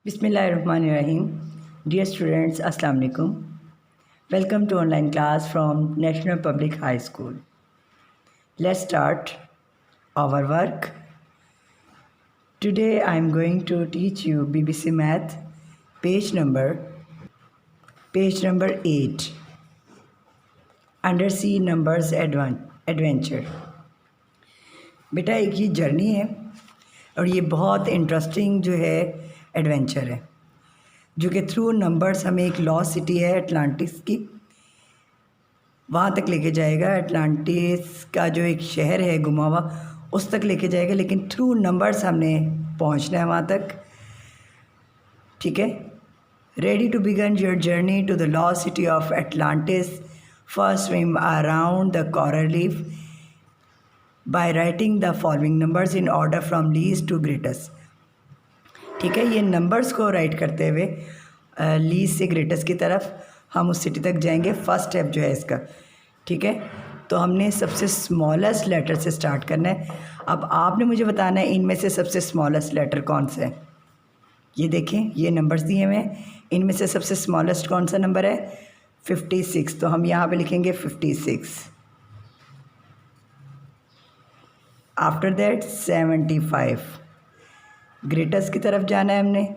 Bismillahirrahmanirrahim. Dear students, Assalamu alaikum. Welcome to online class from National Public High School. Let's start our work. Today I am going to teach you BBC Math page number 8. Undersea Numbers Adventure. बेटा एक ये journey है और ये बहुत interesting जो है adventure है जो कि थ्रू नंबर्स हमें एक लॉस्ट सिटी है अटलांटिस की वहाँ तक लेके जाएगा। अटलांटिस का जो एक शहर है गुमा हुआ उस तक लेके जाएगा, लेकिन थ्रू नंबर्स हमने पहुँचना है वहाँ तक। ठीक है, ready to begin your journey to the lost city of Atlantis. First swim around the coral reef by writing the following numbers in order from least to greatest। ठीक है, ये नंबर्स को राइट करते हुए लीस्ट से greatest की तरफ हम उस सिटी तक जाएंगे। फर्स्ट स्टेप जो है इसका, ठीक है, तो हमने सबसे स्मॉलेस्ट लेटर से स्टार्ट करना है। अब आपने मुझे बताना है इनमें से सबसे स्मॉलेस्ट लेटर कौन सा है। ये देखें, ये नंबर्स दिए हुए हैं, इनमें से सबसे स्मॉलेस्ट कौन सा नंबर है 56। तो हम यहाँ पे लिखेंगे 56। After that 75। ग्रेटेस्ट की तरफ जाना है हमने।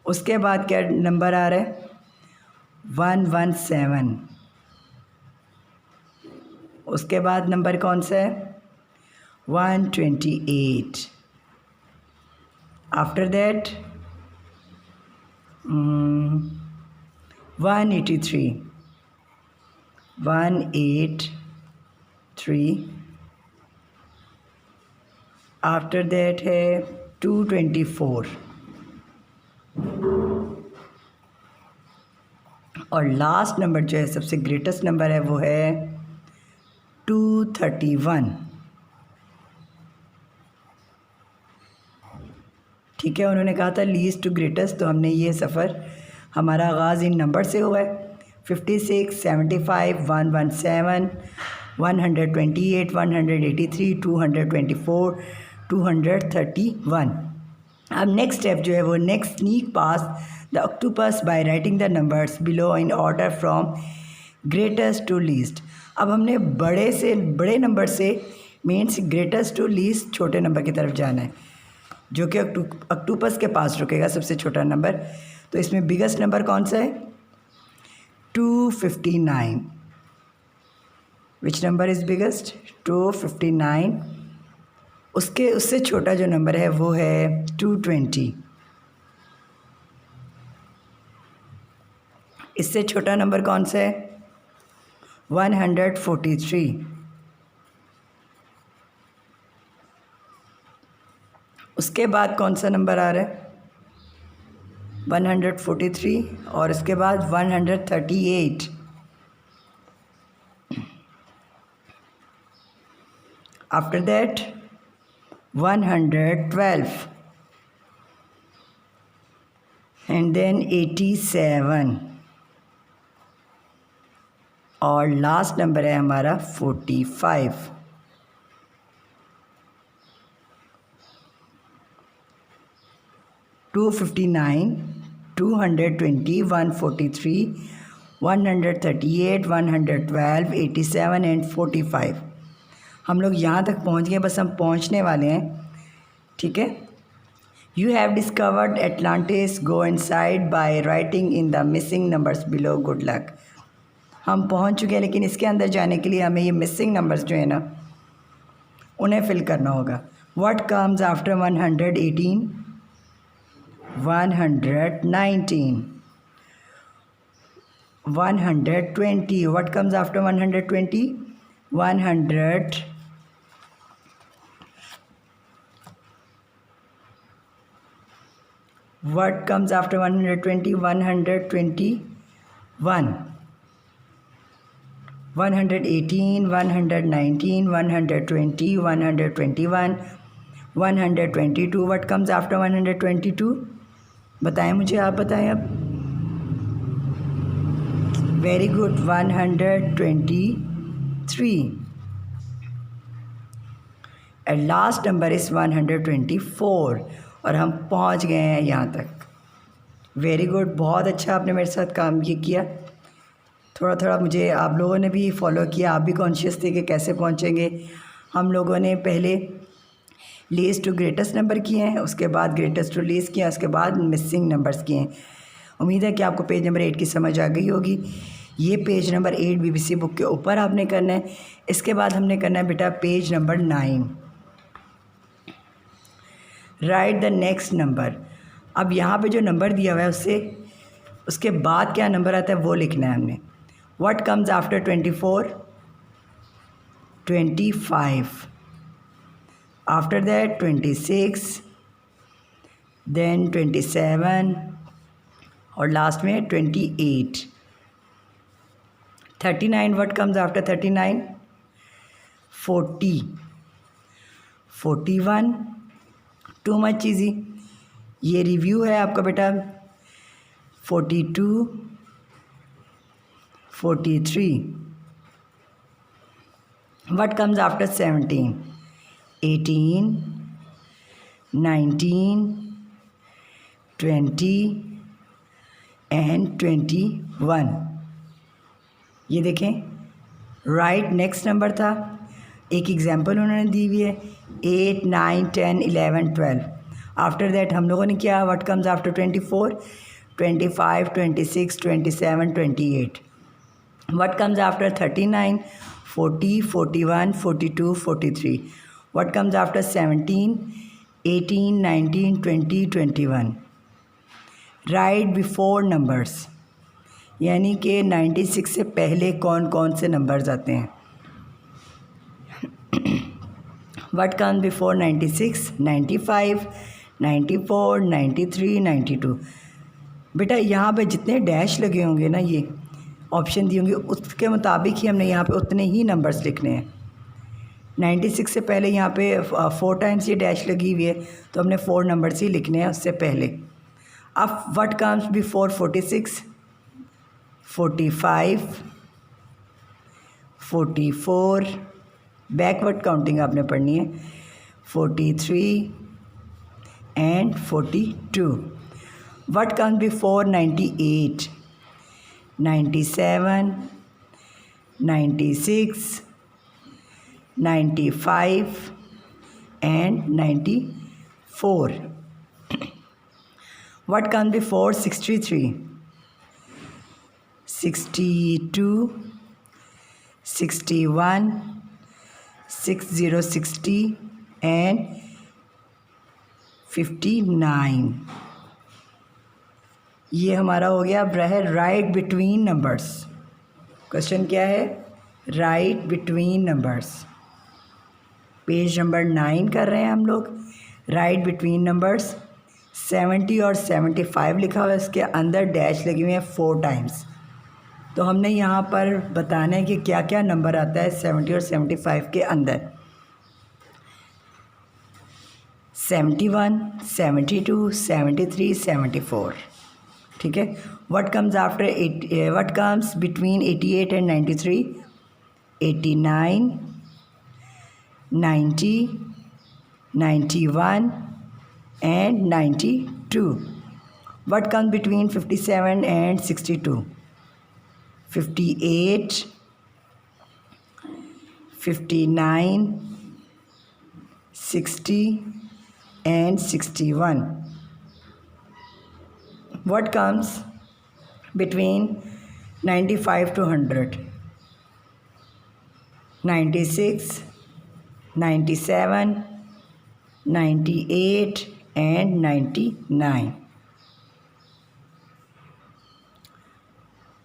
उसके बाद क्या नंबर आ रहा है 117। उसके बाद नंबर कौन सा है 128। After that 183। 183। आफ्टर दैट है 224 और लास्ट नंबर जो है सबसे ग्रेटेस्ट नंबर है वो है 231। ठीक है, उन्होंने कहा था लीस्ट टू ग्रेटेस्ट, तो हमने ये सफ़र हमारा आगाज़ इन नंबर से हुआ है। 56, 75, 117, 128, 183, 224, 231। अब नेक्स्ट स्टेप जो है वो next sneak past the octopus by writing the numbers below in order from greatest to least. अब हमने बड़े से बड़े नंबर से मीन्स ग्रेटेस्ट टू लीस्ट छोटे नंबर की तरफ जाना है, जो कि ऑक्टोपस के पास रुकेगा सबसे छोटा नंबर। तो इसमें बिगेस्ट नंबर कौन सा है 259। Which number is biggest 259। उससे छोटा जो नंबर है वो है 220। इससे छोटा नंबर कौन सा है 143। उसके बाद कौन सा नंबर आ रहा है 143 और इसके बाद 138। आफ्टर दैट 112 एंड देन 87 और लास्ट नंबर है हमारा 45। Two 59, 220, 143, 138, 112, 87 and 45। हम लोग यहाँ तक पहुँच गए, बस हम पहुँचने वाले हैं। ठीक है, you have discovered Atlantis, go inside by writing in the missing numbers below, good luck. हम पहुँच चुके हैं, लेकिन इसके अंदर जाने के लिए हमें ये मिसिंग नंबर्स जो है ना उन्हें फिल करना होगा। What comes after 118 119 120। What comes after 120 100 What comes after 120 121 118 119 120 121 122। What comes after 122 बताएं मुझे, आप बताएं अब। Very good 123 and last number is 124. और हम पहुंच गए हैं यहाँ तक। वेरी गुड, बहुत अच्छा आपने मेरे साथ काम ये किया। थोड़ा थोड़ा मुझे आप लोगों ने भी फॉलो किया, आप भी कॉन्शियस थे कि कैसे पहुँचेंगे। हम लोगों ने पहले लीस्ट टू ग्रेटेस्ट नंबर किए हैं, उसके बाद ग्रेटेस्ट टू लीस्ट किया, उसके बाद मिसिंग नंबर्स किए हैं। उम्मीद है कि आपको पेज नंबर 8 की समझ आ गई होगी। ये पेज नंबर 8 BBC बुक के ऊपर आपने करना है। इसके बाद हमने करना है बेटा page number 9, right the next number. अब यहाँ पे जो नंबर दिया हुआ है उसके बाद क्या नंबर आता है वो लिखना है हमने। What comes after 24? 25, after that 26, then 27 और लास्ट में 28। 39, what comes after 39? 40, 41, too much easy. ये रिव्यू है आपका बेटा। 42, 43, व्हाट कम्स आफ्टर 17? 18, 19, 20 एंड 21। ये देखें, राइट नेक्स्ट नंबर था। एक एग्जाम्पल उन्होंने दी हुई है 8, 9, 10, 11, 12। आफ्टर दैट हम लोगों ने किया what comes after 24? 25, 26, 27, 28। What comes after 39? 40, 41, 42, 43। What comes after 17? 18, 19, 20, 21। Right before numbers, यानी कि 96 से पहले कौन कौन से नंबर्स आते हैं। What comes before 96? 95, 94, 93, 92। बेटा यहाँ पे जितने डैश लगे होंगे ना, ये ऑप्शन दिए होंगे, उसके मुताबिक ही हमने यहाँ पे उतने ही नंबर्स लिखने हैं। 96 से पहले यहाँ पे 4 टाइम्स ये डैश लगी हुई है, तो हमने 4 नंबर्स ही लिखने हैं उससे पहले। अब what comes before 46? 45, 44, backward counting आपने पढ़नी है। 43 and 42। What comes before 98? 97, 96, 95 and 94. What comes before 63? 62, 61, 60, and 59. ये हमारा हो गया। अब रहे राइट बिटवीन नंबर्स। क्वेश्चन क्या है? Right between numbers. Page number 9 कर रहे हैं हम लोग। राइट बिटवीन नंबर्स 70 और 75 लिखा हुआ है, इसके अंदर डैश लगी हुई है 4 टाइम्स। तो हमने यहाँ पर बताना है कि क्या क्या नंबर आता है 70 और 75 के अंदर। 71, 72, 73, 74। ठीक है। What comes after 8? What comes between 88 and 93? 89, 90, 91 and 92. What comes between 57 and 62? 58, 59, 60 and 61. What comes between 95 to 100? 96, 97, 98 and 99.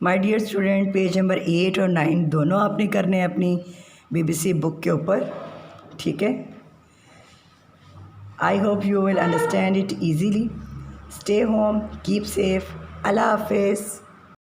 My dear student, page number 8 और 9 दोनों आपने करने हैं अपनी BBC बुक के ऊपर। ठीक है। I hope you will understand it easily. Stay home, keep safe. अल्लाह हाफिज़।